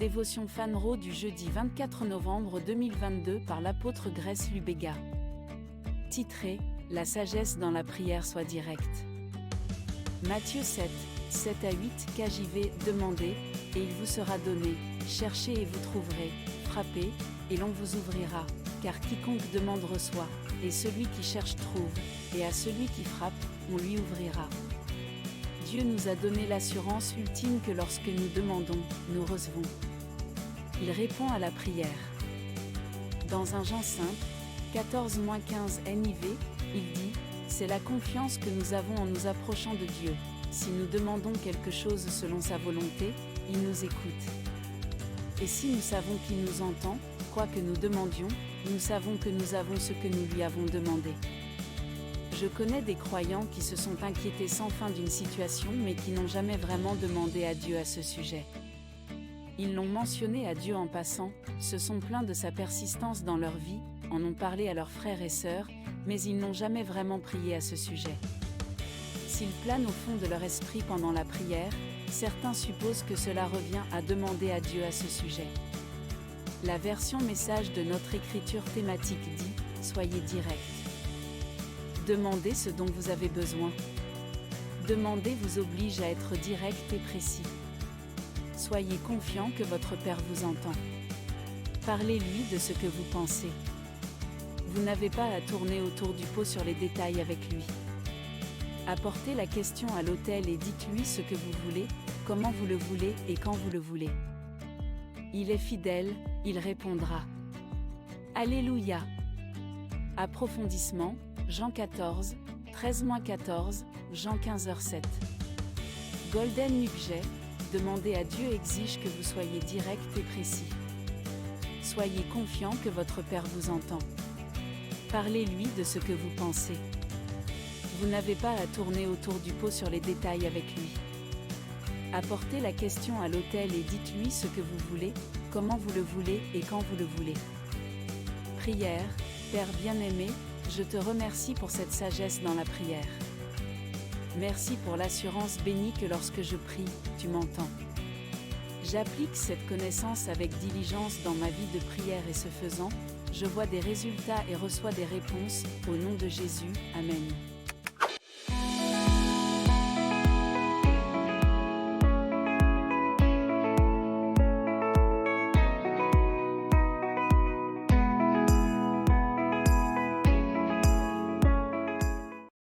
dévotion Fanro du jeudi 24 novembre 2022 par l'apôtre Grace Lubega. Titré « La sagesse dans la prière soit directe ». Matthieu 7, 7 à 8 KJV. Demandez, et il vous sera donné, cherchez et vous trouverez, frappez, et l'on vous ouvrira, car quiconque demande reçoit, et celui qui cherche trouve, et à celui qui frappe, on lui ouvrira. Dieu nous a donné l'assurance ultime que lorsque nous demandons, nous recevons. Il répond à la prière. Dans un Jean 5, 14-15 NIV, il dit « C'est la confiance que nous avons en nous approchant de Dieu. Si nous demandons quelque chose selon sa volonté, il nous écoute. Et si nous savons qu'il nous entend, quoi que nous demandions, nous savons que nous avons ce que nous lui avons demandé. » Je connais des croyants qui se sont inquiétés sans fin d'une situation mais qui n'ont jamais vraiment demandé à Dieu à ce sujet. Ils l'ont mentionné à Dieu en passant, se sont plaints de sa persistance dans leur vie, en ont parlé à leurs frères et sœurs, mais ils n'ont jamais vraiment prié à ce sujet. S'ils planent au fond de leur esprit pendant la prière, certains supposent que cela revient à demander à Dieu à ce sujet. La version message de notre écriture thématique dit « Soyez direct ». Demandez ce dont vous avez besoin. Demander vous oblige à être direct et précis. Soyez confiant que votre Père vous entend. Parlez-lui de ce que vous pensez. Vous n'avez pas à tourner autour du pot sur les détails avec lui. Apportez la question à l'autel et dites-lui ce que vous voulez, comment vous le voulez et quand vous le voulez. Il est fidèle, il répondra. Alléluia. Approfondissement, Jean 14, 13-14, Jean 15h7. Golden Nugget, demander à Dieu exige que vous soyez direct et précis. Soyez confiant que votre Père vous entend. Parlez-lui de ce que vous pensez. Vous n'avez pas à tourner autour du pot sur les détails avec lui. Apportez la question à l'autel et dites-lui ce que vous voulez, comment vous le voulez et quand vous le voulez. Prière, Père bien-aimé, je te remercie pour cette sagesse dans la prière. Merci pour l'assurance bénie que lorsque je prie, tu m'entends. J'applique cette connaissance avec diligence dans ma vie de prière et ce faisant, je vois des résultats et reçois des réponses, au nom de Jésus, Amen.